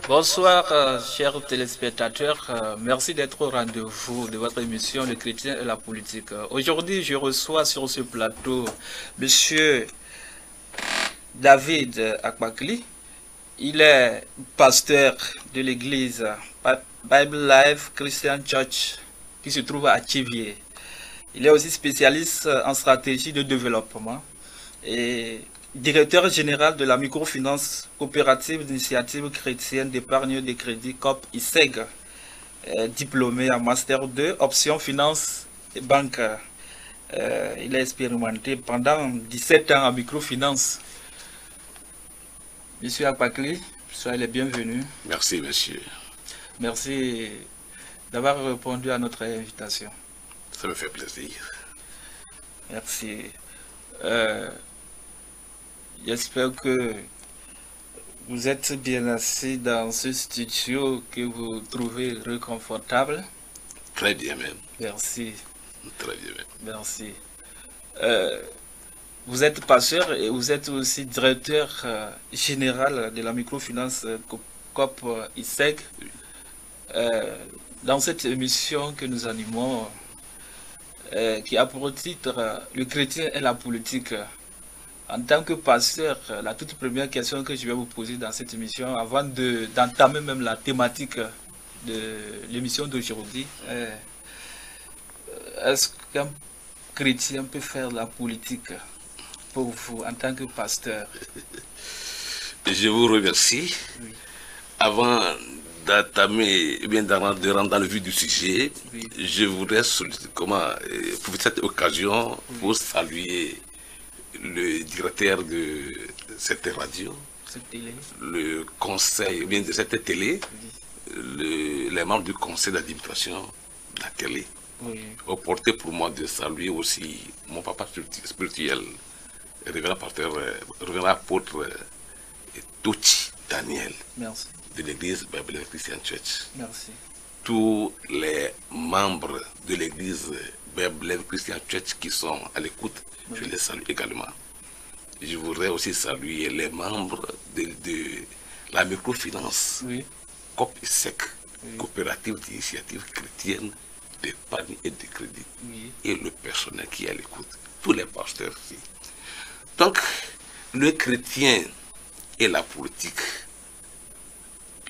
Bonsoir, chers téléspectateurs. Merci d'être au rendez-vous de votre émission Le Chrétien et la politique. Aujourd'hui, je reçois sur ce plateau Monsieur David Akbakli. Il est pasteur de l'église Bible Life Christian Church qui se trouve à Thiviers. Il est aussi spécialiste en stratégie de développement et directeur général de la microfinance coopérative d'initiative chrétienne d'épargne de crédit COP ISEG, diplômé en Master 2, option finance et banque. Il a expérimenté pendant 17 ans en microfinance. Monsieur Akbakli, soyez les bienvenus. Merci, monsieur. Merci d'avoir répondu à notre invitation. Ça me fait plaisir. Merci. J'espère que vous êtes bien assis dans ce studio que vous trouvez réconfortable. Très bien même. Merci. Très bien même. Merci. Vous êtes pasteur et vous êtes aussi directeur général de la microfinance COP ISEG. Dans cette émission que nous animons, qui a pour titre Le chrétien et la politique. En tant que pasteur, la toute première question que je vais vous poser dans cette émission, avant d'entamer même la thématique de l'émission d'aujourd'hui, est-ce qu'un chrétien peut faire la politique pour vous en tant que pasteur? Je vous remercie. Oui. Avant d'entamer, de rentrer dans le vif du sujet, oui, je voudrais pour cette occasion, oui, pour saluer le directeur de cette radio, le conseil, bien de cette télé, oui, les membres du conseil d'administration de la télé, oui, opporté pour moi de saluer aussi mon papa spirituel, révérend apôtre Touchi Daniel. Merci. De l'église Bible Christian Church. Merci. Tous les membres de l'église Bible Christian Church qui sont à l'écoute, oui, je les salue également. Je voudrais aussi saluer les membres de la microfinance, oui, COP ISEG, oui, coopérative d'initiative chrétienne d'épargne et de crédit, oui, et le personnel qui est à l'écoute, tous les pasteurs ici. Donc, le chrétien et la politique.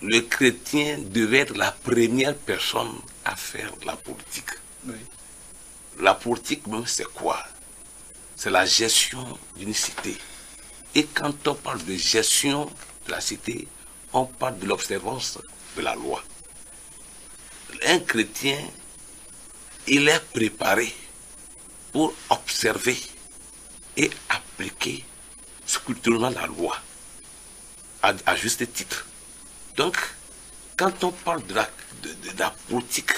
Le chrétien devait être la première personne à faire la politique. Oui. La politique, même, c'est quoi? C'est la gestion d'une cité. Et quand on parle de gestion de la cité, on parle de l'observance de la loi. Un chrétien, il est préparé pour observer et appliquer scrupuleusement la loi à juste titre. Donc, quand on parle de la politique,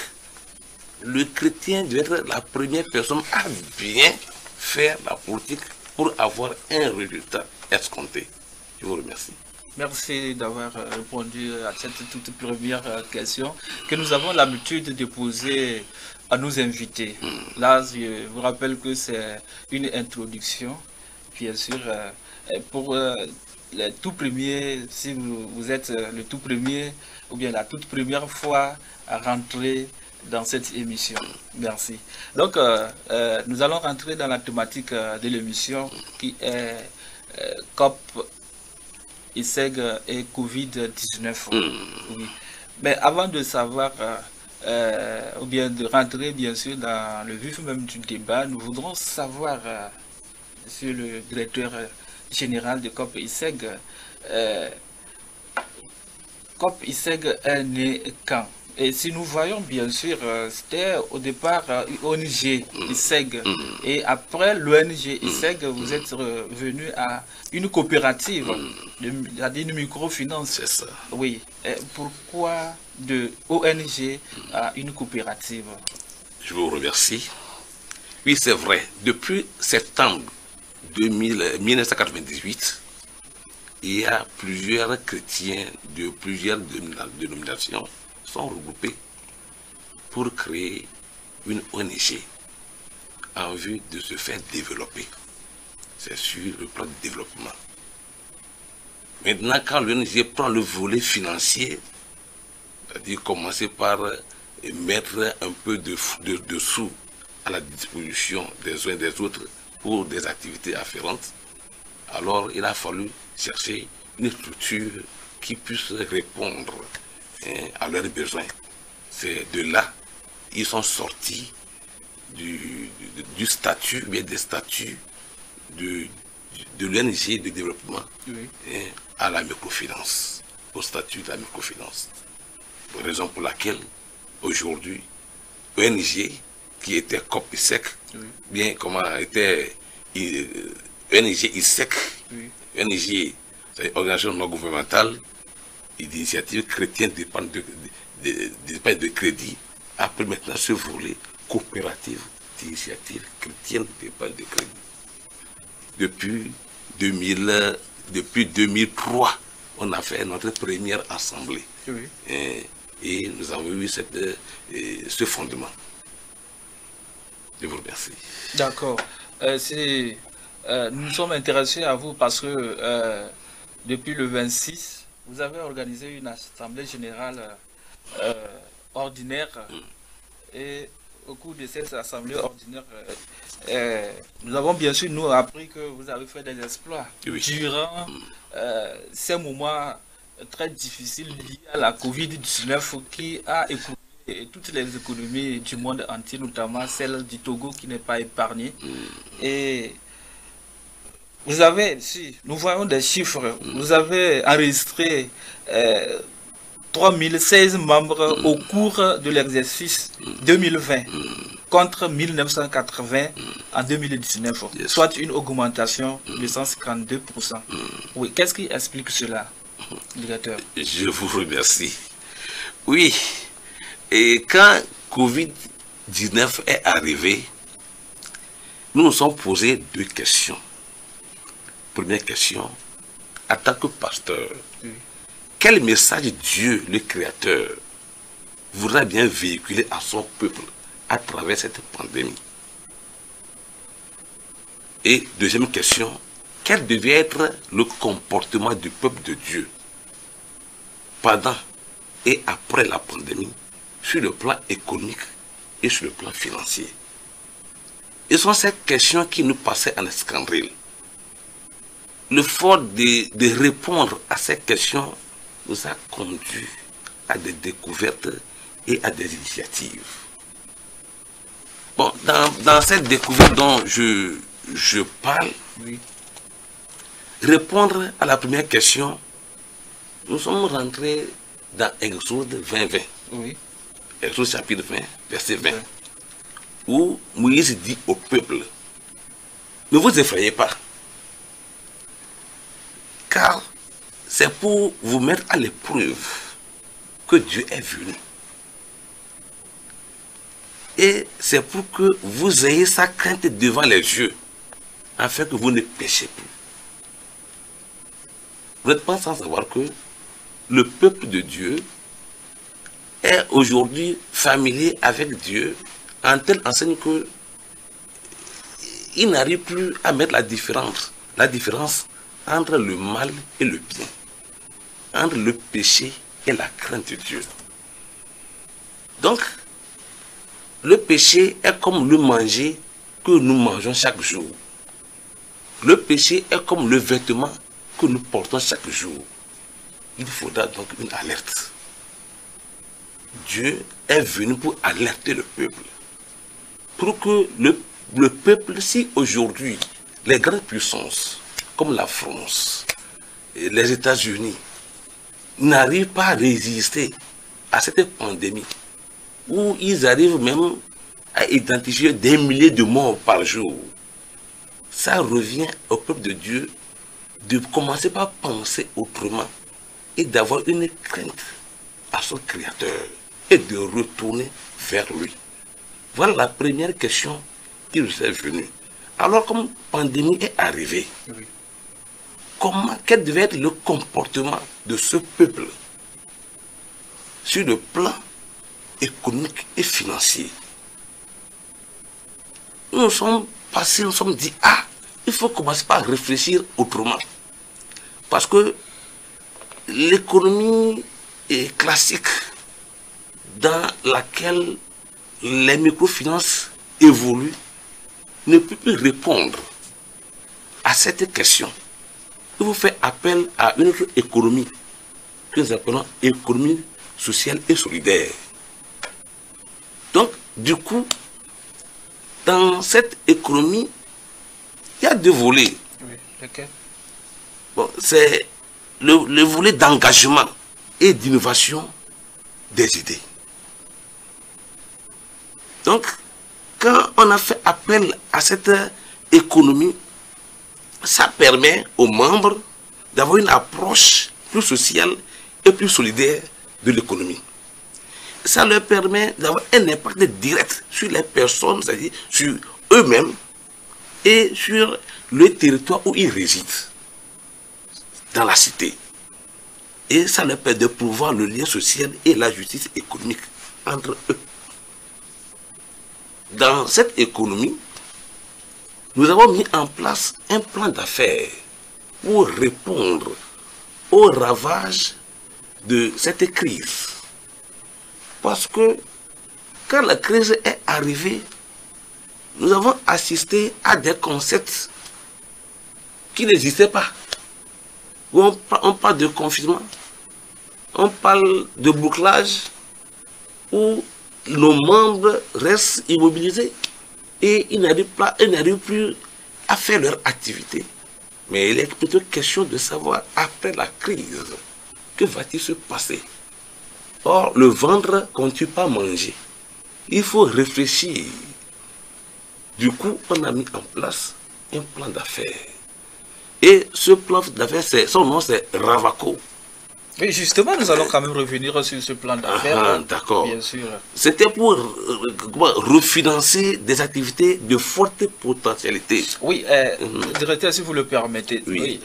le chrétien doit être la première personne à bien faire la politique pour avoir un résultat escompté. Je vous remercie. Merci d'avoir répondu à cette toute première question que nous avons l'habitude de poser à nos invités. Là, je vous rappelle que c'est une introduction, bien sûr, pour les tout premiers, si vous êtes le tout premier ou bien la toute première fois à rentrer dans cette émission. Merci. Donc, nous allons rentrer dans la thématique de l'émission qui est COP ISEG et Covid-19. Oui. Mais avant de savoir, ou bien de rentrer bien sûr dans le vif même du débat, nous voudrons savoir, sur le directeur général de COP ISEG, COP ISEG est né quand? Et si nous voyons bien sûr, c'était au départ ONG ISEG. Et après l'ONG ISEG, vous êtes revenu à une coopérative, c'est-à-dire une microfinance. C'est ça. Oui. Et pourquoi de ONG à une coopérative? Je vous remercie. Oui, c'est vrai. Depuis septembre 1998, il y a plusieurs chrétiens de plusieurs dénominations sont regroupés pour créer une ONG en vue de se faire développer. C'est sur le plan de développement. Maintenant, quand l'ONG prend le volet financier, c'est-à-dire commencer par mettre un peu de sous à la disposition des uns et des autres pour des activités afférentes, alors il a fallu chercher une structure qui puisse répondre à leurs besoins. C'est de là ils sont sortis du statut, bien des statuts de l'ONG de développement à la microfinance, au statut de la microfinance. Raison pour laquelle aujourd'hui, ONG qui était COPISEC, bien comment était ONG ISEC, ONG, organisation non gouvernementale et d'initiative chrétienne de crédit, après maintenant ce volet coopérative d'initiative chrétienne d'épargne de crédit. Depuis 2003, on a fait notre première assemblée. Et nous avons eu ce fondement. Je vous remercie. D'accord. Nous sommes intéressés à vous parce que depuis le 26, vous avez organisé une assemblée générale ordinaire. Et au cours de cette assemblée ordinaire, nous avons bien sûr nous appris que vous avez fait des exploits durant ces moments très difficiles liés à la Covid-19 qui a écoulé toutes les économies du monde entier, notamment celle du Togo qui n'est pas épargnée. Et vous avez, si nous voyons des chiffres, vous avez enregistré 3016 membres au cours de l'exercice 2020 contre 1980 en 2019, soit une augmentation de 152%. Oui, qu'est-ce qui explique cela, directeur? Je vous remercie. Oui, et quand Covid-19 est arrivé, nous nous sommes posé deux questions. Première question, en tant que pasteur, quel message Dieu, le Créateur, voudrait bien véhiculer à son peuple à travers cette pandémie? Et deuxième question, quel devait être le comportement du peuple de Dieu pendant et après la pandémie sur le plan économique et sur le plan financier? Et ce sont ces questions qui nous passaient en escandrille. Le fait de répondre à ces questions nous a conduit à des découvertes et à des initiatives. Bon, dans cette découverte dont je parle, répondre à la première question, nous sommes rentrés dans Exode 20-20. Exode chapitre 20, verset 20. Où Moïse dit au peuple, ne vous effrayez pas, car c'est pour vous mettre à l'épreuve que Dieu est venu. Et c'est pour que vous ayez sa crainte devant les yeux, afin que vous ne péchez plus. Vous n'êtes pas sans savoir que le peuple de Dieu est aujourd'hui familier avec Dieu en telle enseigne que il n'arrive plus à mettre la différence entre le mal et le bien, entre le péché et la crainte de Dieu. Donc, le péché est comme le manger que nous mangeons chaque jour. Le péché est comme le vêtement que nous portons chaque jour. Il faudra donc une alerte. Dieu est venu pour alerter le peuple. Pour que le peuple, si aujourd'hui, les grandes puissances, comme la France, et les États-Unis, n'arrivent pas à résister à cette pandémie, où ils arrivent même à identifier des milliers de morts par jour, ça revient au peuple de Dieu de commencer par penser autrement et d'avoir une crainte à son Créateur et de retourner vers lui. Voilà la première question qui nous est venue. Alors, comme la pandémie est arrivée, quel devait être le comportement de ce peuple sur le plan économique et financier? Nous nous sommes dit, il faut commencer par réfléchir autrement. Parce que l'économie classique dans laquelle les microfinances évoluent ne peut plus répondre à cette question. Il vous fait appel à une autre économie que nous appelons économie sociale et solidaire. Donc, du coup, dans cette économie, il y a deux volets. Oui, lequel? Bon, c'est le volet d'engagement et d'innovation des idées. Donc, quand on a fait appel à cette économie, ça permet aux membres d'avoir une approche plus sociale et plus solidaire de l'économie. Ça leur permet d'avoir un impact direct sur les personnes, c'est-à-dire sur eux-mêmes et sur le territoire où ils résident, dans la cité. Et ça leur permet de pouvoir le lien social et la justice économique entre eux. Dans cette économie, nous avons mis en place un plan d'affaires pour répondre aux ravages de cette crise. Parce que quand la crise est arrivée, nous avons assisté à des concepts qui n'existaient pas. On parle de confinement, on parle de bouclage, où nos membres restent immobilisés et ils n'arrivent plus à faire leur activité. Mais il est plutôt question de savoir, après la crise, que va-t-il se passer? Or, le ventre ne continue pas à manger. Il faut réfléchir. Du coup, on a mis en place un plan d'affaires. Et ce plan d'affaires, son nom c'est Ravaco. Oui, justement, nous allons quand même revenir sur ce plan d'affaires. D'accord. Bien sûr. C'était pour refinancer des activités de forte potentialité. Oui, directeur, si vous le permettez. Oui.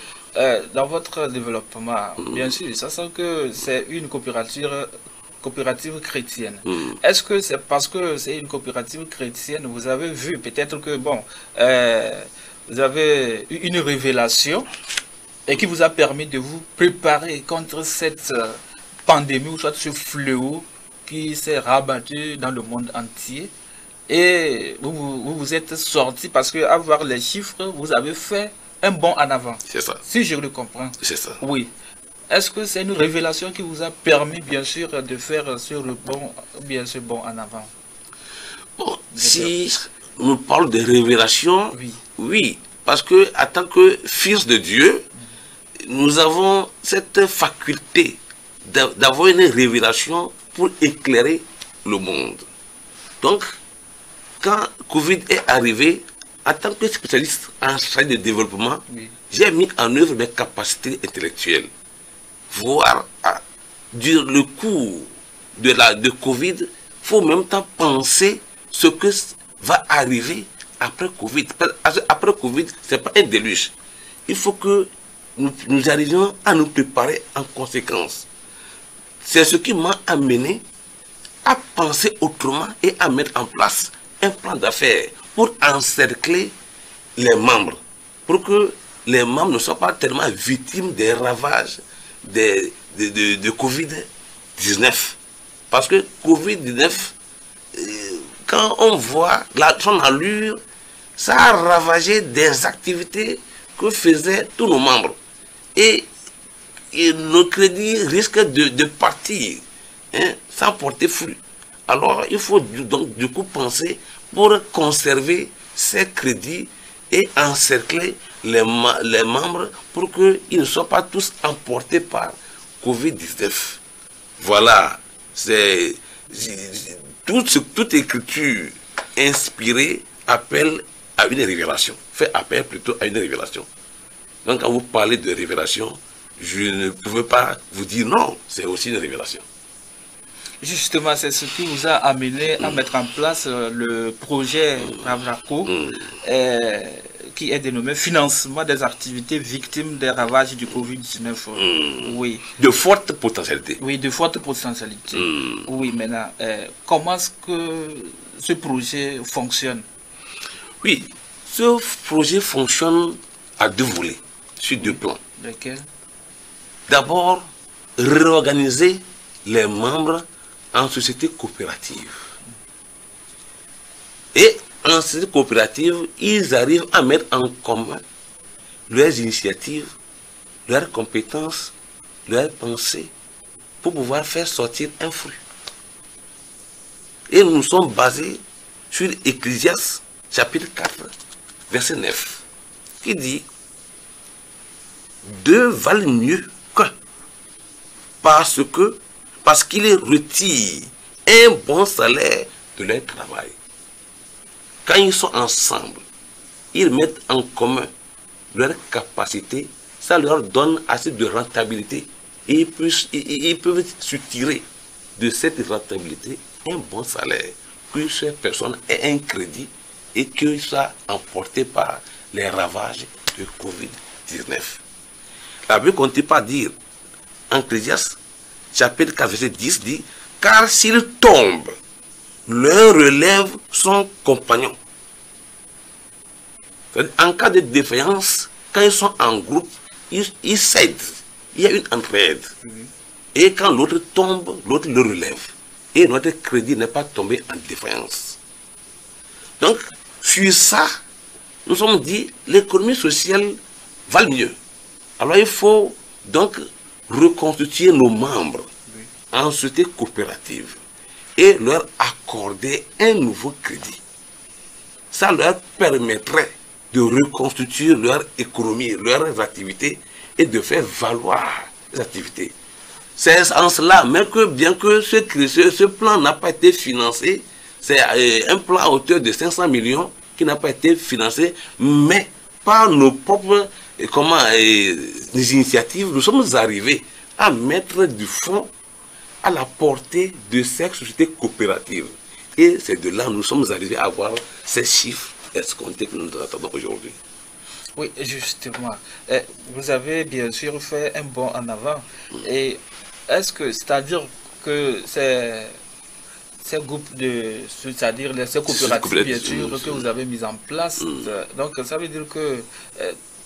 Dans votre développement, bien sûr, ça sent que c'est une coopérative chrétienne. Est-ce que c'est parce que c'est une coopérative chrétienne, vous avez vu peut-être que, bon, vous avez eu une révélation et qui vous a permis de vous préparer contre cette pandémie ou soit ce fléau qui s'est rabattu dans le monde entier, et vous vous êtes sorti parce que, à voir les chiffres, vous avez fait un bond en avant. C'est ça. Si je le comprends. C'est ça. Oui. Est-ce que c'est une révélation qui vous a permis, bien sûr, de faire ce rebond, bien ce bond en avant? Bon, si nous parlons de révélation, Oui. Oui, parce que en tant que fils de Dieu, nous avons cette faculté d'avoir une révélation pour éclairer le monde. Donc, quand Covid est arrivé, en tant que spécialiste en charge de développement, Oui. j'ai mis en œuvre mes capacités intellectuelles. Voir durant le cours de Covid, il faut en même temps penser ce que va arriver après Covid. Après Covid, ce n'est pas un déluge. Il faut que nous arrivions à nous préparer en conséquence. C'est ce qui m'a amené à penser autrement et à mettre en place un plan d'affaires pour encercler les membres, pour que les membres ne soient pas tellement victimes des ravages de Covid-19. Parce que Covid-19, quand on voit son allure, ça a ravagé des activités que faisaient tous nos membres. Et nos crédits risquent de partir sans porter fruit. Alors, il faut donc du coup penser pour conserver ces crédits et encercler les membres pour qu'ils ne soient pas tous emportés par Covid-19. Voilà, c'est toute écriture inspirée appelle à une révélation, fait appel plutôt à une révélation. Donc quand vous parlez de révélation, je ne pouvais pas vous dire non, c'est aussi une révélation. Justement, c'est ce qui vous a amené à mettre en place le projet Ravaco, qui est dénommé Financement des activités victimes des ravages du Covid-19. Oui. De forte potentialité. Oui, de forte potentialité. Oui, maintenant, comment est-ce que ce projet fonctionne? Oui, ce projet fonctionne à deux volets, sur deux plans. Lesquels? D'abord, réorganiser les membres en société coopérative. Et en société coopérative, ils arrivent à mettre en commun leurs initiatives, leurs compétences, leurs pensées, pour pouvoir faire sortir un fruit. Et nous sommes basés sur Ecclésiaste, chapitre 4, verset 9, qui dit « Deux valent mieux qu'un, parce qu'ils retirent un bon salaire de leur travail. » Quand ils sont ensemble, ils mettent en commun leurs capacités, ça leur donne assez de rentabilité. Et ils peuvent se tirer de cette rentabilité un bon salaire, que ces personnes aient un crédit et qu'ils soient emportés par les ravages de Covid-19. La Bible ne compte pas dire, en Ecclésiaste, chapitre 4, verset 10, dit « Car s'ils tombent, leur relève son compagnon. » En cas de défaillance, quand ils sont en groupe, ils s'aident. Il y a une entraide. Et quand l'autre tombe, l'autre le relève. Et notre crédit n'est pas tombé en défaillance. Donc, sur ça, nous sommes dit, l'économie sociale va mieux. Alors il faut donc reconstituer nos membres en société coopérative et leur accorder un nouveau crédit. Ça leur permettrait de reconstituer leur économie, leurs activités et de faire valoir les activités. C'est en cela, mais que bien que ce plan n'a pas été financé, c'est un plan à hauteur de 500 millions qui n'a pas été financé, mais par nos propres les initiatives, nous sommes arrivés à mettre du fonds à la portée de cette société coopérative. Et c'est de là que nous sommes arrivés à avoir ces chiffres escomptés que nous attendons aujourd'hui. Oui, justement. Vous avez bien sûr fait un bond en avant. Et est-ce que, c'est-à-dire que ces groupes c'est-à-dire ces coopératives, bien sûr, que vous avez mis en place, donc ça veut dire que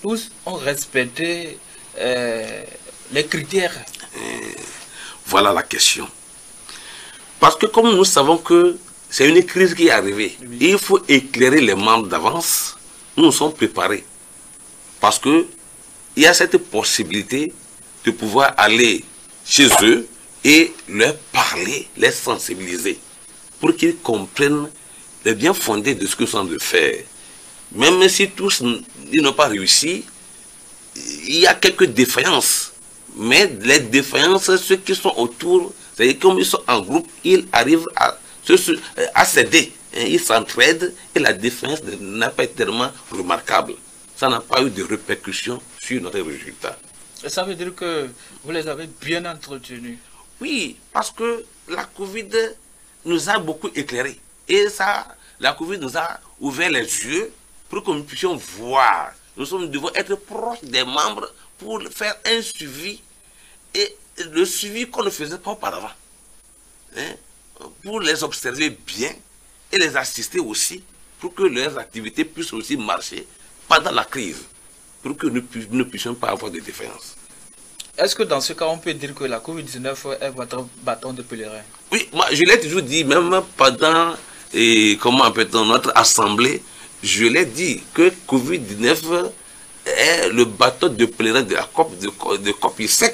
tous ont respecté les critères. Voilà la question. Parce que comme nous savons que c'est une crise qui est arrivée, il faut éclairer les membres d'avance. Nous sommes préparés. Parce qu'il y a cette possibilité de pouvoir aller chez eux et leur parler, les sensibiliser, pour qu'ils comprennent le bien fondé de ce qu'ils sont de faire. Même si tous n'ont pas réussi, il y a quelques défaillances. Mais les défaillances, ceux qui sont autour, c'est-à-dire comme ils sont en groupe, ils arrivent à s'aider. Ils s'entraident et la défaillance n'a pas été tellement remarquable. Ça n'a pas eu de répercussions sur notre résultat. Et ça veut dire que vous les avez bien entretenus? Oui, parce que la Covid nous a beaucoup éclairés. Et ça, la Covid nous a ouvert les yeux pour que nous puissions voir. Nous devons être proches des membres pour faire un suivi. Et le suivi qu'on ne faisait pas auparavant. Pour les observer bien et les assister aussi, pour que leurs activités puissent aussi marcher pendant la crise, pour que nous ne puissions pas avoir de défaillance. Est-ce que dans ce cas, on peut dire que la Covid-19 est votre bâton de pèlerin? Oui, moi je l'ai toujours dit, même pendant notre assemblée, je l'ai dit que Covid-19 est le bâton de pèlerin de la COP, de COP-ISEC,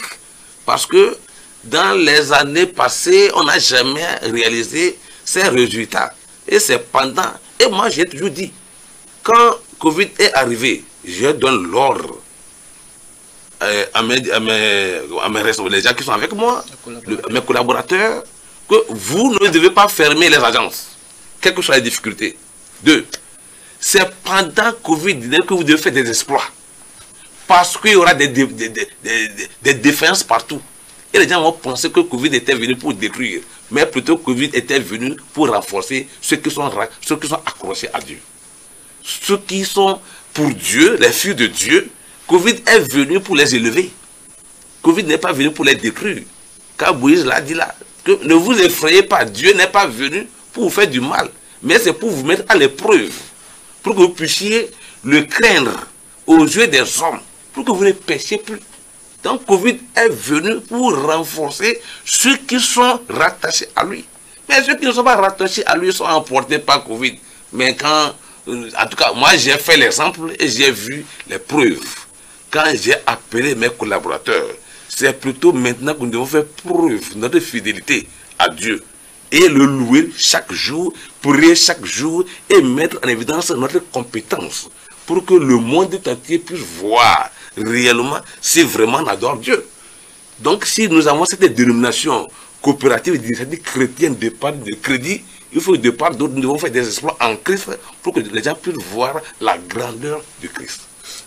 parce que dans les années passées, on n'a jamais réalisé ces résultats. Et c'est pendant, et moi j'ai toujours dit, quand Covid est arrivé, je donne l'ordre à mes les gens qui sont avec moi, mes collaborateurs, que vous ne devez pas fermer les agences, quelles que soient les difficultés. 2. C'est pendant Covid que vous devez faire des exploits. Parce qu'il y aura des défaillances partout. Et les gens vont penser que Covid était venu pour détruire. Mais plutôt Covid était venu pour renforcer ceux qui sont accrochés à Dieu. Ceux qui sont pour Dieu, les filles de Dieu, Covid est venu pour les élever. Covid n'est pas venu pour les détruire. Car Moïse l'a dit là, que ne vous effrayez pas, Dieu n'est pas venu pour vous faire du mal, mais c'est pour vous mettre à l'épreuve, pour que vous puissiez le craindre aux yeux des hommes, pour que vous ne péchiez plus. Donc, Covid est venu pour renforcer ceux qui sont rattachés à lui. Mais ceux qui ne sont pas rattachés à lui sont emportés par Covid. Mais quand, en tout cas, moi j'ai fait l'exemple et j'ai vu les preuves. Quand j'ai appelé mes collaborateurs, c'est plutôt maintenant que nous devons faire preuve de notre fidélité à Dieu et le louer chaque jour, prier chaque jour et mettre en évidence notre compétence pour que le monde entier puisse voir réellement si vraiment on adore Dieu. Donc si nous avons cette dénomination coopérative d'initiative chrétienne de part de crédit, il faut de part d'autres, nous devons faire des exploits en Christ pour que les gens puissent voir la grandeur de Christ.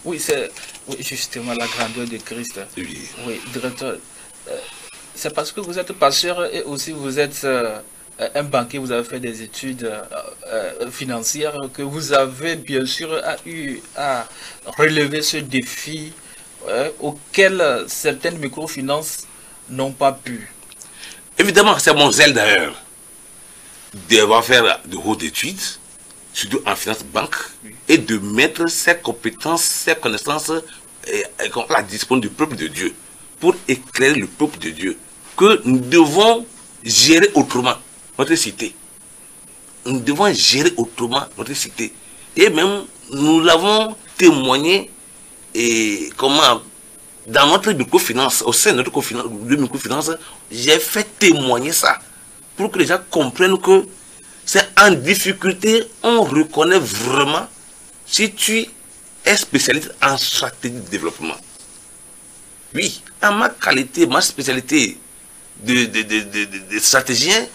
Oui, c'est justement la grandeur de Christ. Oui, Oui, directeur. C'est parce que vous êtes pasteur et aussi vous êtes un banquier, vous avez fait des études financières, que vous avez bien sûr eu à relever ce défi auquel certaines microfinances n'ont pas pu. évidemment, c'est mon zèle d'ailleurs d'avoir fait de hautes études, surtout en finance banque, et de mettre ses compétences, ses connaissances à la disposition du peuple de Dieu, pour éclairer le peuple de Dieu, que nous devons gérer autrement notre cité. Nous devons gérer autrement notre cité. Et même, nous l'avons témoigné, et comment, dans notre microfinance, au sein de notre microfinance, j'ai fait témoigner ça, pour que les gens comprennent que c'est en difficulté, on reconnaît vraiment si tu es spécialiste en stratégie de développement. Oui, en ma qualité, ma spécialité de stratégien,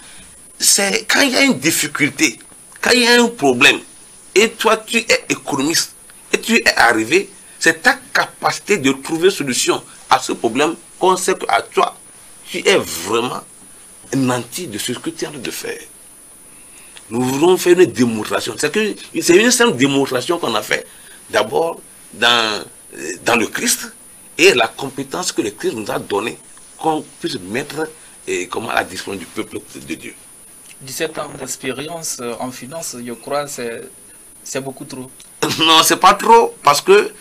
c'est quand il y a une difficulté, quand il y a un problème, et toi tu es économiste, et tu es arrivé, c'est ta capacité de trouver solution à ce problème qu'on sait qu'à toi, tu es vraiment un nanti de ce que tu es en train de faire. Nous voulons faire une démonstration. C'est une simple démonstration qu'on a fait d'abord dans le Christ et la compétence que le Christ nous a donnée qu'on puisse mettre à la disposition du peuple de Dieu. 17 ans d'expérience en finance, je crois, c'est beaucoup trop. Non, c'est pas trop, parce que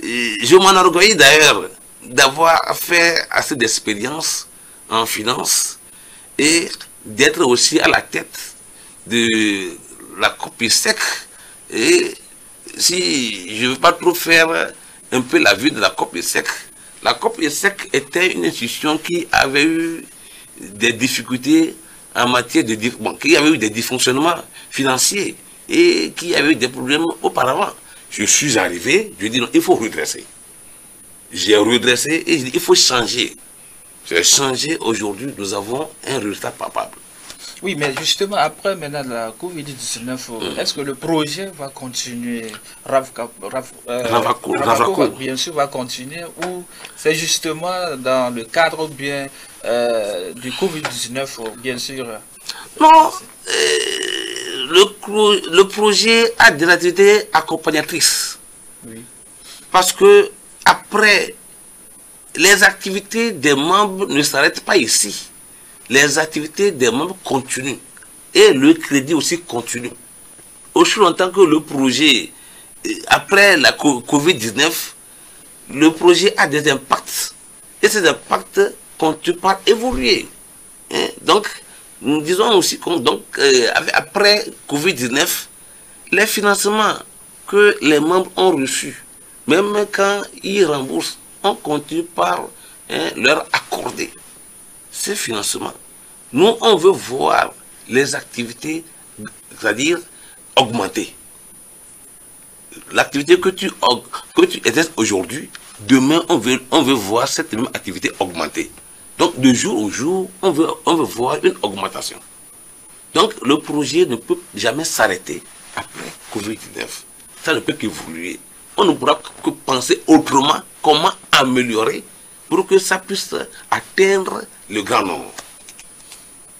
je m'enorgueillis d'ailleurs d'avoir fait assez d'expérience en finance et d'être aussi à la tête de la COPISEC. Et si je ne veux pas trop faire un peu la vie de la COPISEC, la COPISEC était une institution qui avait eu des difficultés en matière de... Bon, qui avait eu des dysfonctionnements financiers et qui avait eu des problèmes auparavant. Je suis arrivé, je dis non, il faut redresser. J'ai redressé et j'ai dit il faut changer. J'ai changé, aujourd'hui nous avons un résultat palpable. Oui, mais justement, après maintenant la Covid-19, est-ce que le projet va continuer? Ravako, bien sûr, va continuer, ou c'est justement dans le cadre bien du Covid-19, bien sûr? Non, le projet a des activités accompagnatrices. Oui. Parce que après, les activités des membres ne s'arrêtent pas ici. Les activités des membres continuent. Et le crédit aussi continue. Aussi longtemps que le projet, après la Covid-19, le projet a des impacts. Et ces impacts continuent par évoluer. Hein? Donc, nous disons aussi après Covid-19, les financements que les membres ont reçus, même quand ils remboursent, on continue par leur accorder ces financements. Nous, on veut voir les activités, c'est-à-dire augmenter. L'activité que tu exerces aujourd'hui, demain, on veut voir cette même activité augmenter. Donc, de jour au jour, on veut voir une augmentation. Donc, le projet ne peut jamais s'arrêter après Covid-19. Ça ne peut qu'évoluer. On ne pourra que penser autrement, comment améliorer pour que ça puisse atteindre le grand nombre.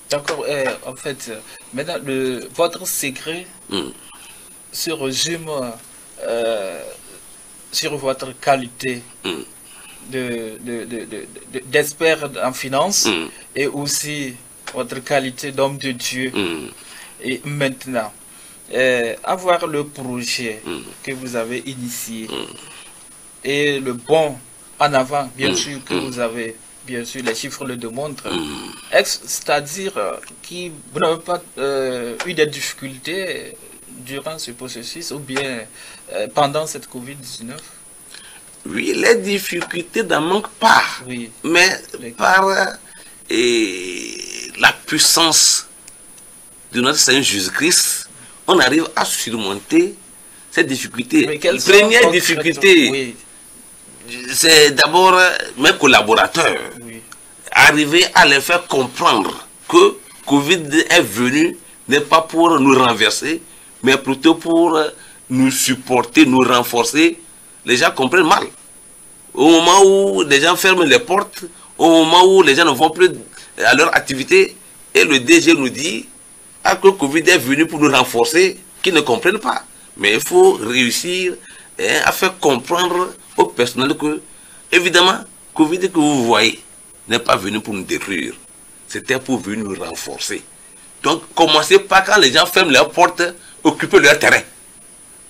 D'accord. En fait, maintenant, votre secret se résume sur votre qualité d'expert en finance et aussi votre qualité d'homme de Dieu. Et maintenant, avoir le projet que vous avez initié et le bon en avant, bien sûr que vous avez, bien sûr, les chiffres le démontrent. C'est-à-dire que vous n'avez pas eu des difficultés durant ce processus ou bien pendant cette Covid-19? Oui, les difficultés n'en manquent pas, Oui. mais par la puissance de notre Seigneur Jésus-Christ, on arrive à surmonter ces difficultés. La première difficulté, c'est d'abord mes collaborateurs. Oui. Arriver à les faire comprendre que Covid est venu, n'est pas pour nous renverser, mais plutôt pour nous supporter, nous renforcer. Les gens comprennent mal. Au moment où les gens ferment les portes, au moment où les gens ne vont plus à leur activité, et le DG nous dit que le Covid est venu pour nous renforcer, qu'ils ne comprennent pas. Mais il faut réussir à faire comprendre au personnel que, évidemment, Covid que vous voyez n'est pas venu pour nous détruire. C'était pour venir nous renforcer. Donc, commencez pas quand les gens ferment leurs portes, occuper leur terrain.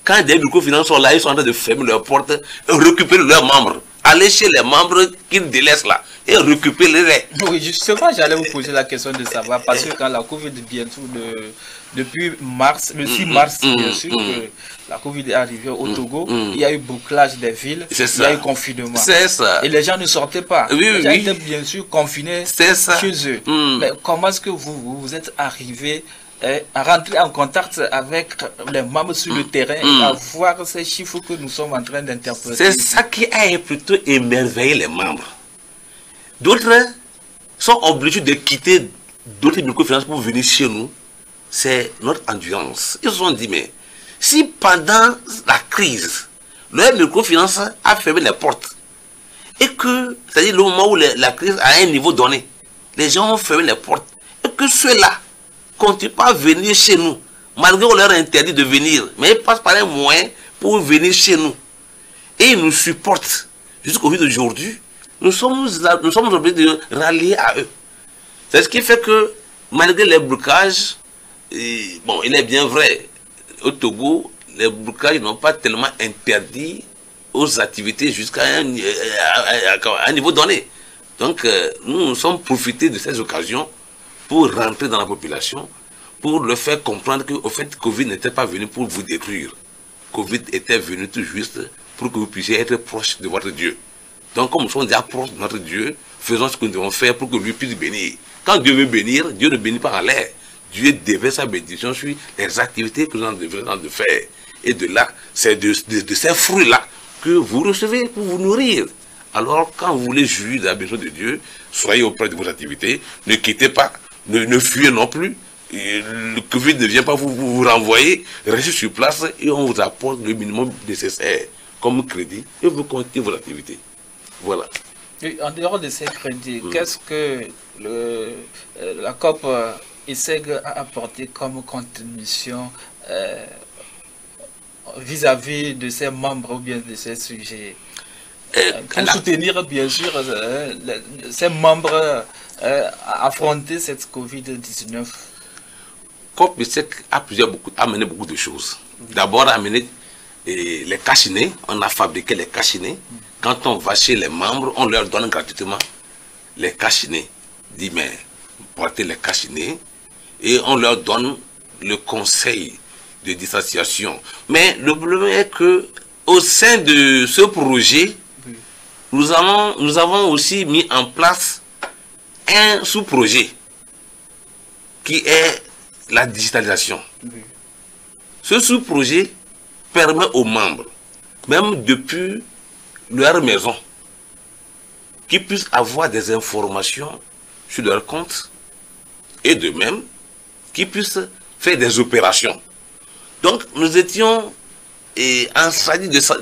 Quand des microfinances sont là, ils sont en train de fermer leurs portes et récupérer leurs membres. Allez chez les membres qu'ils délaissent là et récupérer-les. Oui, justement, j'allais vous poser la question de savoir, parce que quand la Covid, bientôt, depuis mars, le 6 mars, bien sûr, que la Covid est arrivée au Togo, il y a eu bouclage des villes, il y a eu confinement. C'est ça. Et les gens ne sortaient pas. Oui, les gens étaient bien sûr confinés chez eux. Mais comment est-ce que vous êtes arrivé à rentrer en contact avec les membres sur le terrain et à voir ces chiffres que nous sommes en train d'interpréter? C'est ça qui a plutôt émerveillé les membres. D'autres sont obligés de quitter d'autres microfinances pour venir chez nous. C'est notre endurance. Ils se sont dit, mais si pendant la crise, leur microfinance a fermé les portes, et que, c'est-à-dire le moment où la crise a un niveau donné, les gens ont fermé les portes, et que ceux-là continuent pas à venir chez nous, malgré qu'on leur a interdit de venir, mais ils passent par un moyen pour venir chez nous. Et ils nous supportent jusqu'au jour d'aujourd'hui. Nous sommes obligés de rallier à eux. C'est ce qui fait que, malgré les blocages, bon, il est bien vrai, au Togo, les blocages n'ont pas tellement interdit aux activités jusqu'à un niveau donné. Donc, nous sommes profités de ces occasions pour rentrer dans la population, pour leur faire comprendre que, au fait, Covid n'était pas venu pour vous détruire. Covid était venu tout juste pour que vous puissiez être proche de votre Dieu. Donc, comme nous sommes déjà proches de notre Dieu, faisons ce que nous devons faire pour que lui puisse bénir. Quand Dieu veut bénir, Dieu ne bénit pas en l'air. Dieu déverse sa bénédiction sur les activités que nous devons faire. Et de là, c'est de ces fruits-là que vous recevez pour vous nourrir. Alors, quand vous voulez jouir de la bénédiction de Dieu, soyez auprès de vos activités, ne quittez pas, ne fuyez non plus. Le Covid ne vient pas vous renvoyer, restez sur place et on vous apporte le minimum nécessaire comme crédit et vous continuez vos activités. Voilà. Et en dehors de ces crédits, qu'est-ce que la COP ISEG a apporté comme contribution vis-à-vis de ses membres ou bien de ses sujets pour soutenir bien sûr ses membres à affronter cette Covid-19? COP ISEG a amené beaucoup de choses. D'abord, amené les cachinets, on a fabriqué les cachinets. Quand on va chez les membres, on leur donne gratuitement les cachinets. Dit, mais portez les cachinets et on leur donne le conseil de distanciation. Mais le problème est que au sein de ce projet, nous avons aussi mis en place un sous-projet qui est la digitalisation. Ce sous-projet permet aux membres, même depuis leur maison, qu'ils puissent avoir des informations sur leur compte et de même qu'ils puissent faire des opérations. Donc nous étions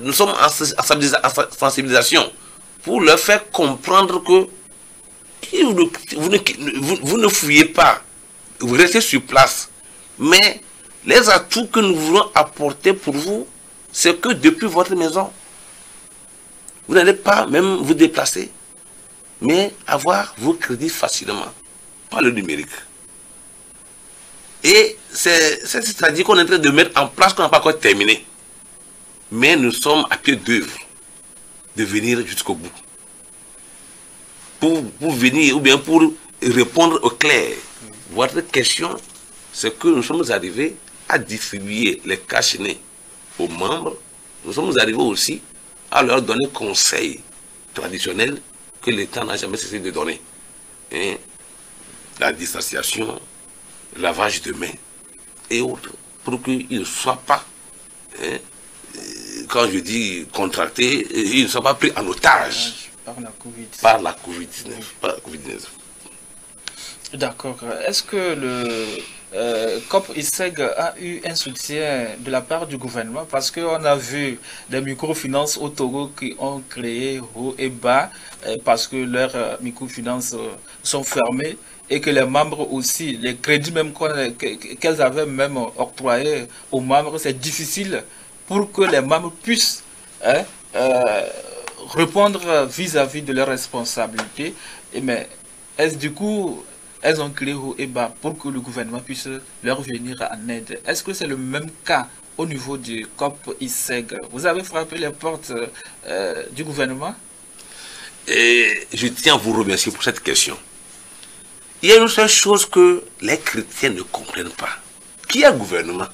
nous sommes en sensibilisation pour leur faire comprendre que vous ne fouillez pas, vous restez sur place, mais les atouts que nous voulons apporter pour vous, c'est que depuis votre maison, vous n'allez pas même vous déplacer, mais avoir vos crédits facilement, par le numérique. Et c'est-à-dire qu'on est en train de mettre en place, qu'on n'a pas encore terminé. Mais nous sommes à pied d'œuvre de venir jusqu'au bout. pour venir ou bien pour répondre au clair. Votre question, c'est que nous sommes arrivés à distribuer les cachenets aux membres. Nous sommes arrivés aussi à leur donner conseils traditionnels que l'État n'a jamais cessé de donner. Hein? La distanciation, lavage de mains et autres, pour qu'ils ne soient pas, hein, quand je dis contractés, ils ne soient pas pris en otage par la COVID-19. D'accord. Est-ce que le COP ISEG a eu un soutien de la part du gouvernement? Parce qu'on a vu des microfinances au Togo qui ont créé haut et bas parce que leurs microfinances sont fermées et que les membres aussi, les crédits même qu'elles avaient même octroyés aux membres, c'est difficile pour que les membres puissent répondre vis-à-vis de leurs responsabilités. Mais est-ce du coup... elles ont créé haut et bas pour que le gouvernement puisse leur venir en aide. Est-ce que c'est le même cas au niveau du COP ISEG? Vous avez frappé les portes du gouvernement? Et je tiens à vous remercier pour cette question. Il y a une seule chose que les chrétiens ne comprennent pas. Qui est le gouvernement?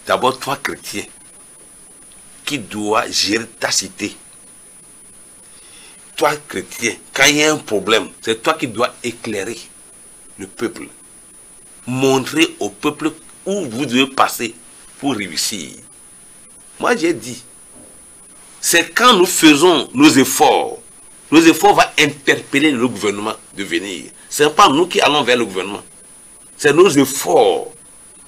D'abord, toi, chrétien, qui dois gérer ta cité. Toi, chrétien, quand il y a un problème, c'est toi qui dois éclairer le peuple. Montrer au peuple où vous devez passer pour réussir. Moi, j'ai dit, c'est quand nous faisons nos efforts vont interpeller le gouvernement de venir. Ce n'est pas nous qui allons vers le gouvernement. C'est nos efforts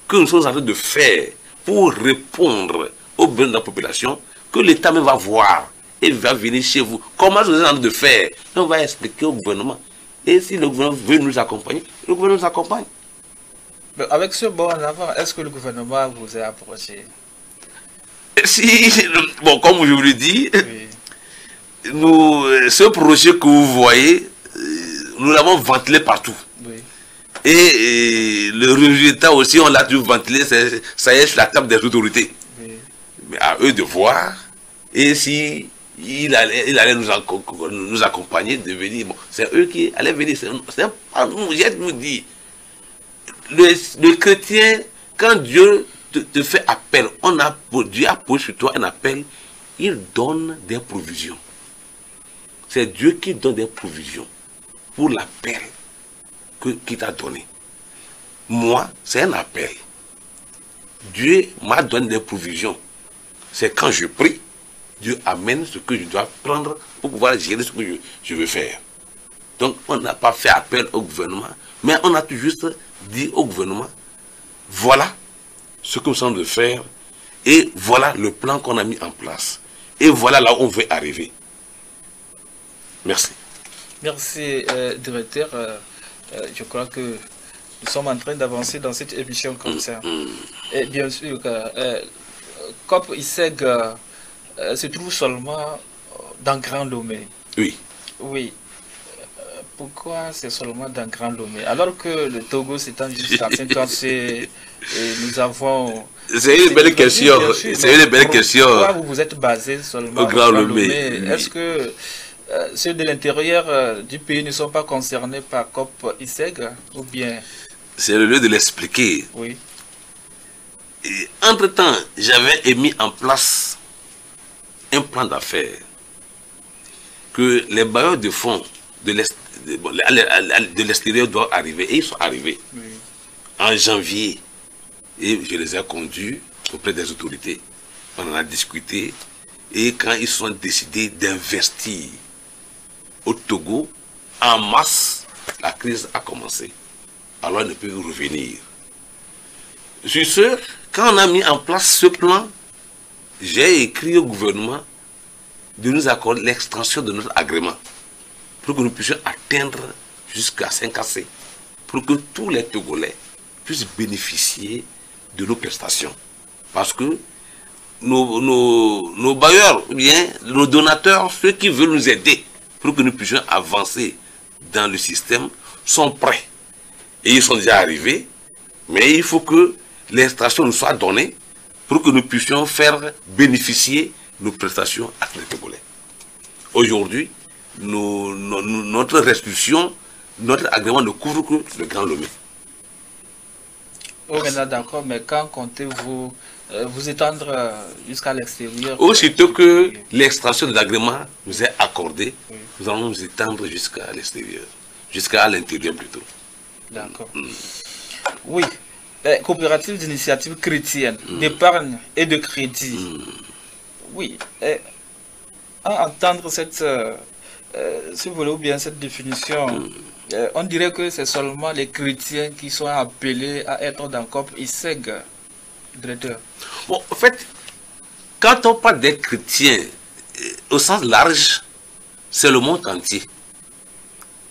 que nous sommes en train de faire pour répondre aux besoins de la population que l'État même va voir. Et va venir chez vous. Comment nous sommes en train de faire? On va expliquer au gouvernement. Et si le gouvernement veut nous accompagner, le gouvernement nous accompagne. Mais avec ce bond en avant, est-ce que le gouvernement vous a approché? Si, bon, comme je vous le dis, Oui. Ce projet que vous voyez, nous l'avons ventilé partout. Oui. Et le résultat aussi, on l'a dû ventiler, ça y est sur la table des autorités. Oui. Mais à eux de voir. Et si il allait nous accompagner de venir. Bon, c'est eux qui allaient venir. C'est pas nous. Je vous dis, le chrétien, quand Dieu te fait appel, Dieu a posé sur toi un appel, il donne des provisions. C'est Dieu qui donne des provisions pour l'appel qu'il t'a donné. Moi, c'est un appel. Dieu m'a donné des provisions. C'est quand je prie, Dieu amène ce que je dois prendre pour pouvoir gérer ce que je veux faire. Donc, on n'a pas fait appel au gouvernement, mais on a tout juste dit au gouvernement, voilà ce que nous sommes de faire, et voilà le plan qu'on a mis en place. Et voilà là où on veut arriver. Merci. Merci, directeur. Je crois que nous sommes en train d'avancer dans cette émission comme ça. Et bien sûr, COP ISEG se trouve seulement dans Grand Lomé. Oui. Oui. Pourquoi c'est seulement dans Grand Lomé? Alors que le Togo s'étend jusqu'à Saint-Orsay, nous avons... C'est une belle question. C'est une belle question. Pourquoi vous vous êtes basé seulement au Grand Lomé? Est-ce que ceux de l'intérieur du pays ne sont pas concernés par COP ISEG ou bien... C'est le lieu de l'expliquer. Oui. Entre-temps, j'avais émis en place un plan d'affaires que les bailleurs de fonds de l'extérieur doivent arriver. Et ils sont arrivés en janvier. Et je les ai conduits auprès des autorités. On en a discuté. Et quand ils sont décidés d'investir au Togo, en masse, la crise a commencé. Alors ils ne peuvent revenir. Sur ce, quand on a mis en place ce plan, j'ai écrit au gouvernement de nous accorder l'extension de notre agrément pour que nous puissions atteindre jusqu'à 5AC, pour que tous les Togolais puissent bénéficier de nos prestations. Parce que nos bailleurs, ou bien nos donateurs, ceux qui veulent nous aider pour que nous puissions avancer dans le système, sont prêts. Et ils sont déjà arrivés, mais il faut que l'extraction nous soit donnée pour que nous puissions faire bénéficier nos prestations à tous les Togolais. Aujourd'hui, notre restitution, notre agrément ne couvre que le Grand Lomé. Oh, maintenant, d'accord, mais quand comptez-vous vous étendre jusqu'à l'extérieur? Aussitôt que l'extraction de l'agrément nous est accordée, nous allons nous étendre jusqu'à l'extérieur, jusqu'à l'intérieur plutôt. D'accord. Oui, coopérative d'initiative chrétienne, d'épargne et de crédit. Oui, à entendre ce volet ou bien cette définition, on dirait que c'est seulement les chrétiens qui sont appelés à être dans COP ISEG, directeur. Bon, en fait, quand on parle des chrétiens, au sens large, c'est le monde entier.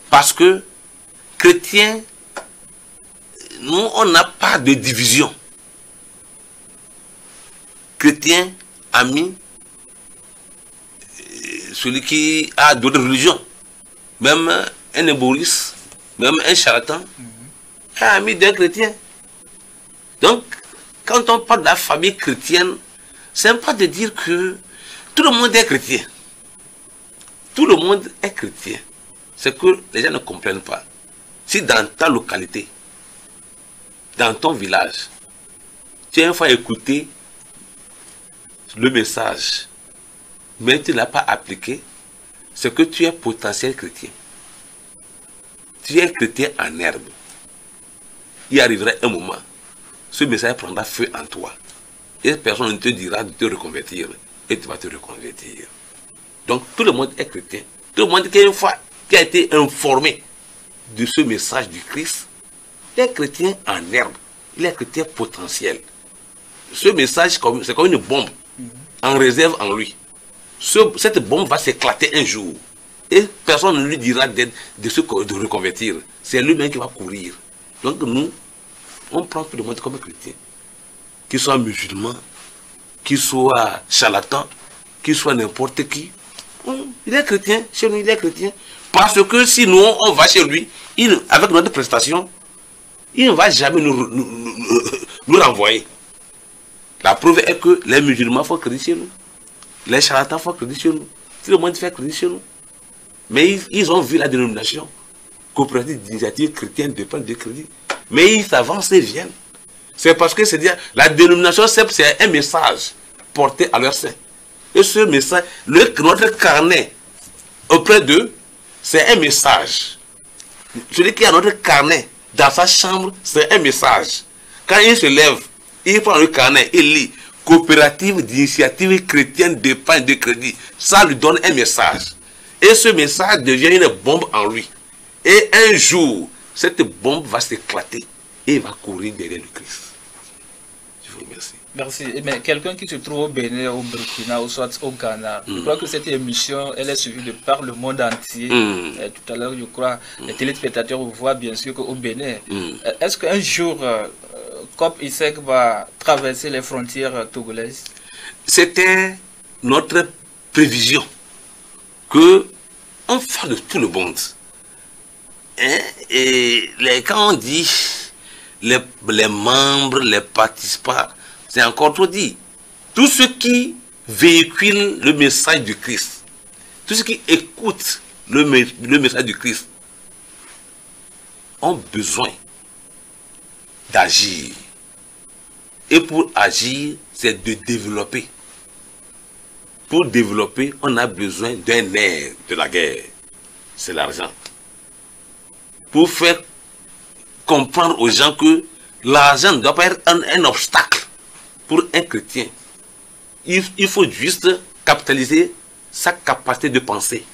Parce que chrétiens, nous, on n'a pas de division. Chrétien, ami, celui qui a d'autres religions, même un éboriste, même un charlatan, est ami d'un chrétien. Donc, quand on parle de la famille chrétienne, c'est pas de dire que tout le monde est chrétien. Tout le monde est chrétien. C'est que les gens ne comprennent pas. Si dans ta localité, dans ton village, tu as une fois écouté le message, mais tu ne l'as pas appliqué, c'est que tu es potentiel chrétien. Tu es chrétien en herbe. Il arrivera un moment, ce message prendra feu en toi. Et personne ne te dira de te reconvertir. Et tu vas te reconvertir. Donc tout le monde est chrétien. Tout le monde qui a été informé de ce message du Christ, il est chrétien en herbe. Il est chrétien potentiel. Ce message, c'est comme une bombe en réserve en lui. Cette bombe va s'éclater un jour. Et personne ne lui dira de reconvertir. C'est lui-même qui va courir. Donc nous, on prend tout le monde comme chrétien. Qu'il soit musulman, qu'il soit charlatan, qu'il soit n'importe qui. Il est chrétien, chez nous il est chrétien. Parce que si nous on va chez lui, avec notre prestation, il ne va jamais nous renvoyer. La preuve est que les musulmans font crédit chez nous. Les charlatans font crédit chez nous. Tout le monde fait crédit chez nous. Mais ils ont vu la dénomination. Coopérative d'initiative chrétienne dépend de crédit. Mais ils s'avancent et viennent. C'est parce que c'est-à-dire la dénomination, c'est un message porté à leur sein. Et ce message, notre carnet auprès d'eux, c'est un message. Celui qui a notre carnet dans sa chambre, c'est un message. Quand il se lève, il prend le carnet, il lit coopérative d'initiative chrétienne d'épargne de crédit. Ça lui donne un message. Et ce message devient une bombe en lui. Et un jour, cette bombe va s'éclater et il va courir derrière le Christ. Je vous remercie. Merci. Mais quelqu'un qui se trouve au Bénin, au Burkina, ou soit au Ghana, je crois que cette émission, elle est suivie de par le monde entier. Tout à l'heure, je crois, les téléspectateurs voient bien sûr qu'au Bénin. Est-ce qu'un jour, COP ISEG va traverser les frontières togolaises? C'était notre prévision que on fait de tout le monde. Et quand on dit les membres, les participants, c'est encore trop dit. Tous ceux qui véhiculent le message du Christ, tous ceux qui écoutent le message du Christ, ont besoin d'agir. Et pour agir, c'est de développer. Pour développer, on a besoin d'un nerf de la guerre. C'est l'argent. Pour faire comprendre aux gens que l'argent ne doit pas être un obstacle pour un chrétien. Il faut juste capitaliser sa capacité de penser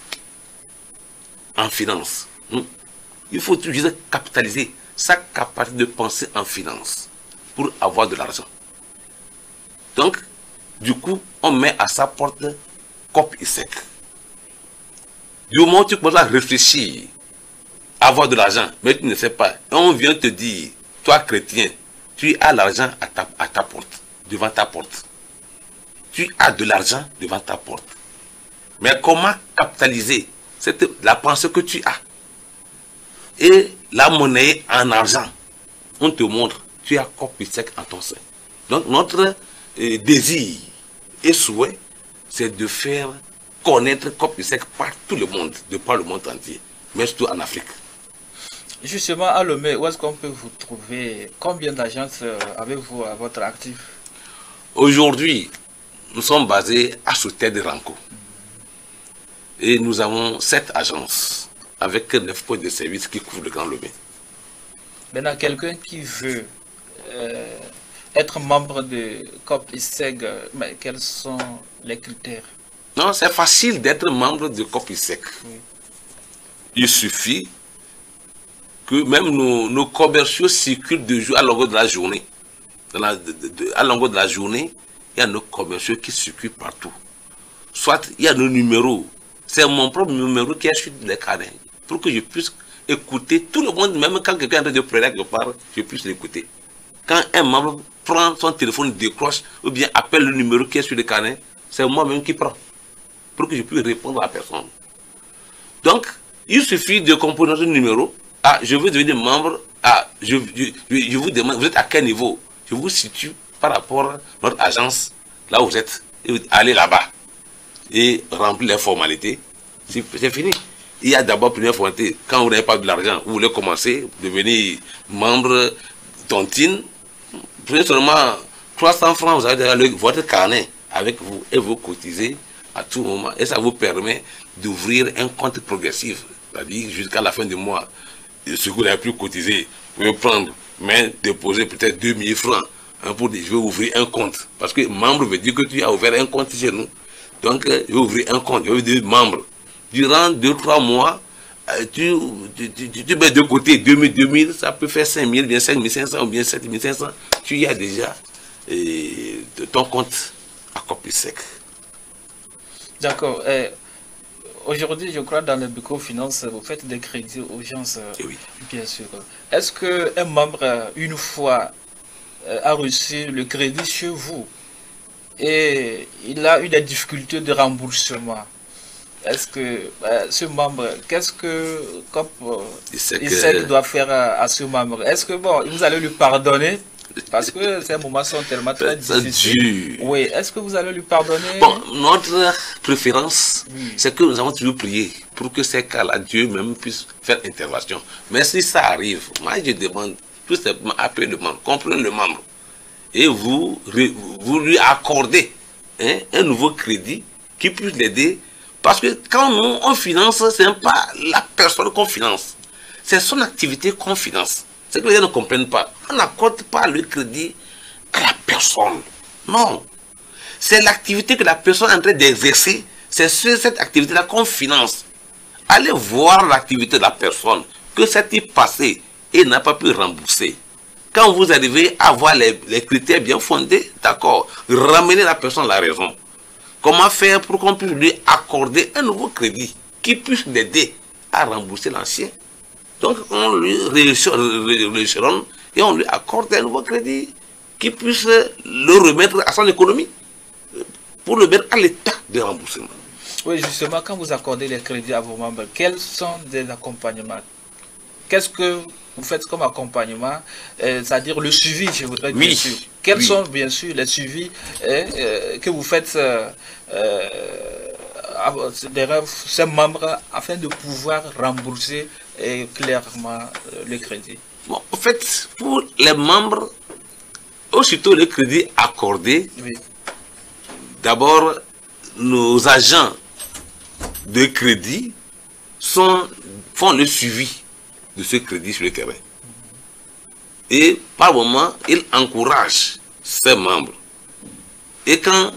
en finance. Il faut juste capitaliser sa capacité de penser en finance pour avoir de l'argent. Donc, du coup, on met à sa porte COP ISEG. Du moment où tu commences à réfléchir, à avoir de l'argent, mais tu ne sais pas, et on vient te dire, toi chrétien, tu as l'argent à ta porte, devant ta porte. Tu as de l'argent devant ta porte. Mais comment capitaliser la pensée que tu as et la monnaie en argent? On te montre, tu as COP ISEG en ton sein. Donc notre désir et souhait, c'est de faire connaître COP-ISEC par tout le monde, de par le monde entier, mais surtout en Afrique. Justement, à Lomé, où est-ce qu'on peut vous trouver? Combien d'agences avez-vous à votre actif? Aujourd'hui, nous sommes basés à Sauterre de Ranco. Et nous avons 7 agences avec 9 points de service qui couvrent le Grand Lomé. Maintenant, quelqu'un qui veut être membre de COP-ISEC, mais quels sont les critères? Non, c'est facile d'être membre de COP-ISEC. Oui. Il suffit que même nos commerciaux circulent de jour à longueur de la journée. À longueur de la journée, il y a nos commerciaux qui circulent partout. Soit il y a nos numéros. C'est mon propre numéro qui est sur les carnets. Pour que je puisse écouter tout le monde, même quand quelqu'un est en train de pleurer quelque part, je puisse l'écouter. Quand un membre prend son téléphone, décroche, ou bien appelle le numéro qui est sur le carnet, c'est moi-même qui prends. Pour que je puisse répondre à la personne. Donc, il suffit de composer notre numéro. Ah, je veux devenir membre. Ah, je vous demande, vous êtes à quel niveau? Je vous situe par rapport à notre agence, là où vous êtes. Et vous allez là-bas et remplir les formalités. C'est fini. Il y a d'abord première formalité. Quand vous n'avez pas de l'argent, vous voulez commencer, devenir membre tontine. Prenez seulement 300 francs, vous avez votre carnet avec vous et vous cotisez à tout moment. Et ça vous permet d'ouvrir un compte progressif. C'est-à-dire jusqu'à la fin du mois. Ce que vous n'avez plus cotisé, vous pouvez prendre, mais déposer peut-être 2000 francs hein, pour dire je vais ouvrir un compte. Parce que membre veut dire que tu as ouvert un compte chez nous. Donc, je vais ouvrir un compte, je vais devenir membre. Durant 2-3 mois, tu mets de côté 2000, ça peut faire 5000, bien 5500 ou bien 7500. Tu y as déjà ton compte à COP-ISEC. D'accord. Aujourd'hui, je crois, dans le Buco-Finance, vous faites des crédits aux gens, Oui. bien sûr. Est-ce qu'un membre, une fois, a reçu le crédit chez vous et il a eu des difficultés de remboursement? Est-ce que ce membre, qu'est-ce que COP-ISEC doit faire à ce membre? Est-ce que, bon, vous allez lui pardonner? Parce que ces moments sont tellement très difficiles. Oui, est-ce que vous allez lui pardonner? Bon, notre préférence, c'est que nous avons toujours prié pour que ces cas-là, Dieu même puisse faire intervention. Mais si ça arrive, moi je demande tout simplement, appelez le membre, comprenez le membre. Et vous lui accordez un nouveau crédit qui puisse l'aider. Parce que quand nous, on finance, ce n'est pas la personne qu'on finance. C'est son activité qu'on finance. C'est que les gens ne comprennent pas. On n'accorde pas le crédit à la personne. Non. C'est l'activité que la personne est en train d'exercer. C'est sur cette activité-là qu'on finance. Allez voir l'activité de la personne que s'est-il passé et n'a pas pu rembourser. Quand vous arrivez à voir les critères bien fondés, d'accord, ramenez la personne à la raison. Comment faire pour qu'on puisse lui accorder un nouveau crédit qui puisse l'aider à rembourser l'ancien? Donc, on lui rééchelonne et on lui accorde un nouveau crédit qui puisse le remettre à son économie pour le mettre à l'état de remboursement. Oui, justement, quand vous accordez les crédits à vos membres, quels sont des accompagnements? Qu'est-ce que vous faites comme accompagnement? C'est-à-dire le suivi, je voudrais dire. Oui. Quels sont, bien sûr, les suivis que vous faites derrière ces membres afin de pouvoir rembourser clairement le crédit? Bon, en fait, pour les membres, aussitôt le crédit accordé, oui. D'abord, nos agents de crédit font le suivi de ce crédit sur le terrain. Et par moment, ils encouragent ses membres. Et quand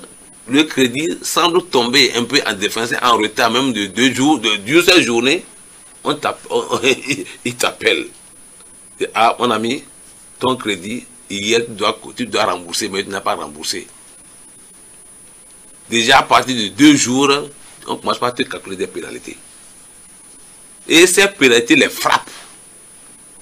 le crédit semble tomber un peu en défense, en retard même de 2 jours, d'une seule journée, il t'appelle. Ah, mon ami, ton crédit, hier, tu dois rembourser, mais tu n'as pas remboursé. Déjà à partir de 2 jours, on commence par te calculer des pénalités. Et ces pénalités les frappent.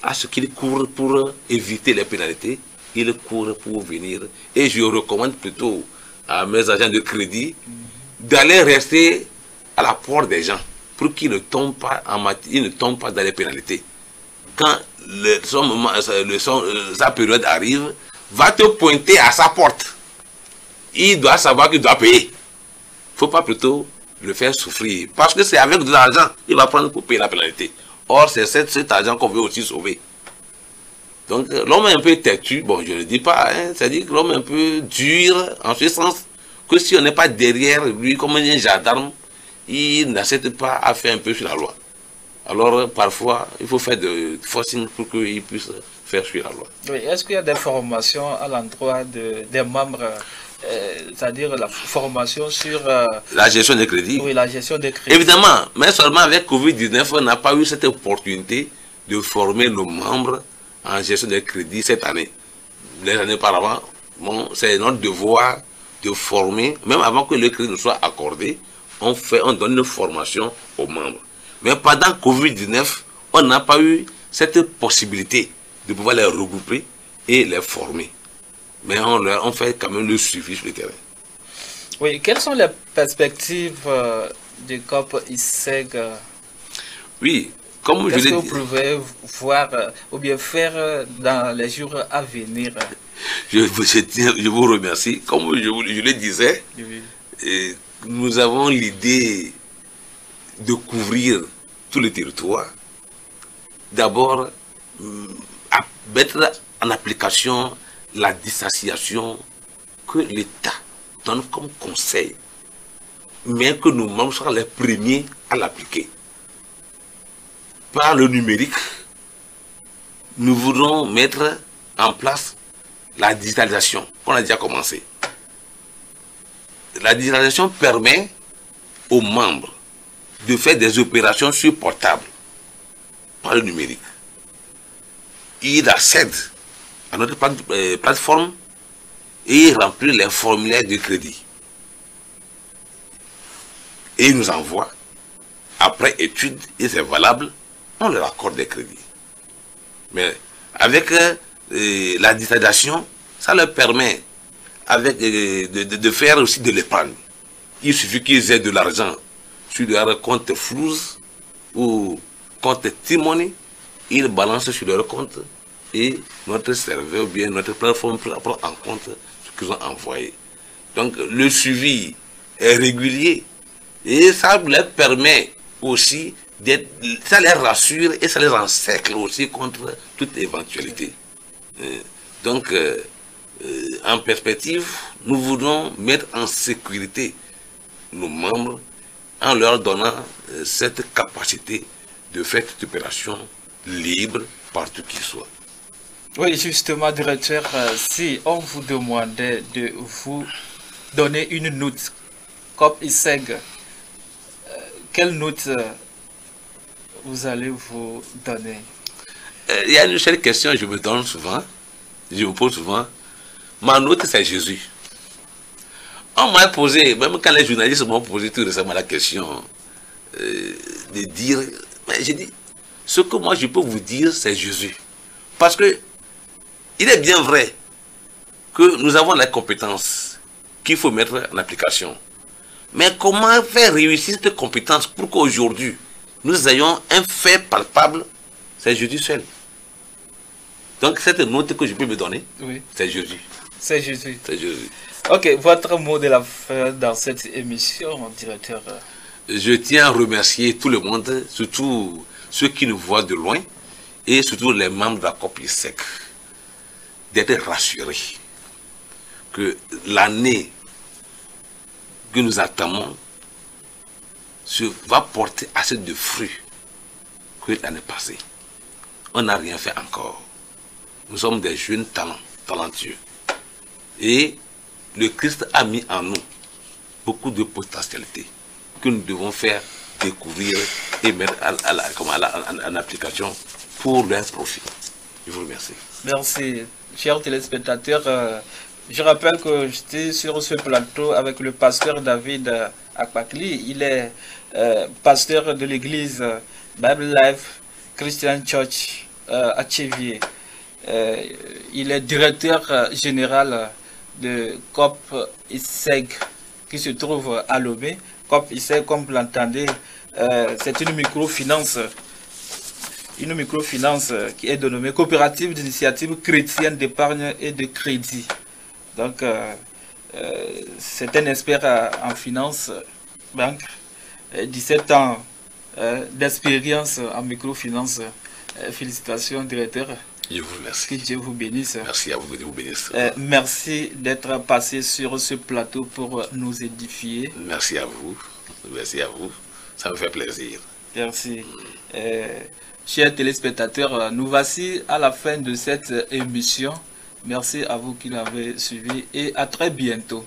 À ce qu'ils courent pour éviter les pénalités, ils courent pour venir. Et je recommande plutôt à mes agents de crédit d'aller rester à la porte des gens pour qu'ils ne tombent pas dans les pénalités. Quand sa période arrive, va te pointer à sa porte. Il doit savoir qu'il doit payer. Il ne faut pas plutôt le faire souffrir. Parce que c'est avec de l'argent qu'il va prendre pour payer la pénalité. Or, c'est cet argent qu'on veut aussi sauver. Donc, l'homme est un peu têtu, bon, je ne le dis pas, hein, c'est-à-dire que l'homme est un peu dur, en ce sens que si on n'est pas derrière lui, comme un gendarme, il n'accepte pas à faire un peu sur la loi. Alors, parfois, il faut faire de forcing pour qu'il puisse faire sur la loi. Oui, est-ce qu'il y a des formations à l'endroit des membres, c'est-à-dire la formation sur... la gestion des crédits. Oui, la gestion des crédits. Évidemment, mais seulement avec Covid-19, on n'a pas eu cette opportunité de former nos membres en gestion des crédits cette année. Les années auparavant, bon, c'est notre devoir de former, même avant que le crédit ne soit accordé, on donne une formation aux membres. Mais pendant Covid-19, on n'a pas eu cette possibilité de pouvoir les regrouper et les former. Mais on fait quand même le suivi sur le terrain. Oui, quelles sont les perspectives du COP ISEG? Oui, comme je l'ai dit. Qu'est-ce que vous pouvez voir ou bien faire dans les jours à venir? Je vous remercie. Comme je le disais, oui. Nous avons l'idée de couvrir tout le territoire. D'abord, mettre en application la distanciation que l'État donne comme conseil, mais que nos membres seront les premiers à l'appliquer. Par le numérique, nous voudrons mettre en place la digitalisation, qu'on a déjà commencé. La digitalisation permet aux membres de faire des opérations sur portable par le numérique. Ils accèdent à notre plateforme et remplissent les formulaires de crédit. Et ils nous envoient, après étude, et c'est valable, on leur accorde des crédits. Mais avec la digitalisation, ça leur permet de faire aussi de l'épargne. Il suffit qu'ils aient de l'argent sur leur compte Flouz ou compte T-Money, ils balancent sur leur compte et notre serveur ou bien notre plateforme prend en compte ce qu'ils ont envoyé. Donc le suivi est régulier et ça leur permet aussi ça les rassure et ça les encercle aussi contre toute éventualité. Donc, en perspective, nous voulons mettre en sécurité nos membres en leur donnant cette capacité de faire cette opération libre partout qu'ils soient. Oui, justement, directeur, si on vous demandait de vous donner une note, COP ISEG, quelle note vous allez vous donner? Il y a une seule question que je me donne souvent, je me pose souvent. Ma note, c'est Jésus. On m'a posé, même quand les journalistes m'ont posé tout récemment la question de dire, mais j'ai dit, ce que moi je peux vous dire, c'est Jésus. Parce que il est bien vrai que nous avons les compétences qu'il faut mettre en application. Mais comment faire réussir cette compétence pour qu'aujourd'hui, nous ayons un fait palpable, c'est Jésus seul. Donc cette note que je peux me donner, oui, c'est Jésus. C'est Jésus. C'est Jésus. Ok, votre mot de la fin dans cette émission, directeur? Je tiens à remercier tout le monde, surtout ceux qui nous voient de loin, et surtout les membres de la COP ISEG, d'être rassurés que l'année que nous attendons va porter assez de fruits que l'année passée. On n'a rien fait encore. Nous sommes des jeunes talentueux. Et le Christ a mis en nous beaucoup de potentialités que nous devons faire découvrir et mettre en application pour leur profit. Je vous remercie. Merci, chers téléspectateurs. Je rappelle que j'étais sur ce plateau avec le pasteur David Akpakli. Il est pasteur de l'église Bible Life Christian Church à Tchévier. Il est directeur général de COP ISEG qui se trouve à Lomé. COP ISEG, comme vous l'entendez, c'est une microfinance qui est dénommée Coopérative d'initiative chrétienne d'épargne et de crédit. Donc, c'est un expert en finance, banque, 17 ans d'expérience en microfinance. Félicitations, directeur. Je vous remercie. Que Dieu vous bénisse. Merci à vous, que Dieu vous bénisse. Merci d'être passé sur ce plateau pour nous édifier. Merci à vous. Merci à vous. Ça me fait plaisir. Merci. Chers téléspectateurs, nous voici à la fin de cette émission. Merci à vous qui l'avez suivi et à très bientôt.